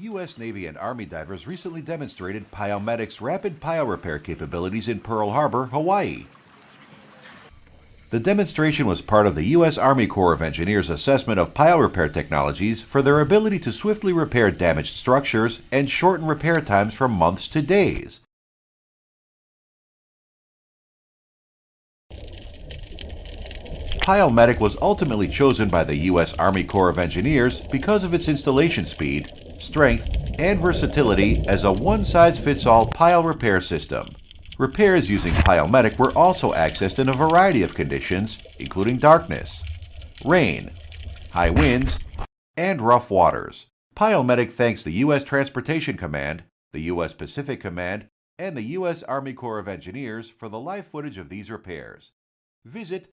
U.S. Navy and Army divers recently demonstrated Pilemedic's rapid pile repair capabilities in Pearl Harbor, Hawaii. The demonstration was part of the U.S. Army Corps of Engineers' assessment of pile repair technologies for their ability to swiftly repair damaged structures and shorten repair times from months to days. Pilemedic was ultimately chosen by the U.S. Army Corps of Engineers because of its installation speed, strength, and versatility as a one-size-fits-all pile repair system. Repairs using Pilemedic were also accessed in a variety of conditions, including darkness, rain, high winds, and rough waters. Pilemedic thanks the U.S. Transportation Command, the U.S. Pacific Command, and the U.S. Army Corps of Engineers for the live footage of these repairs. Visit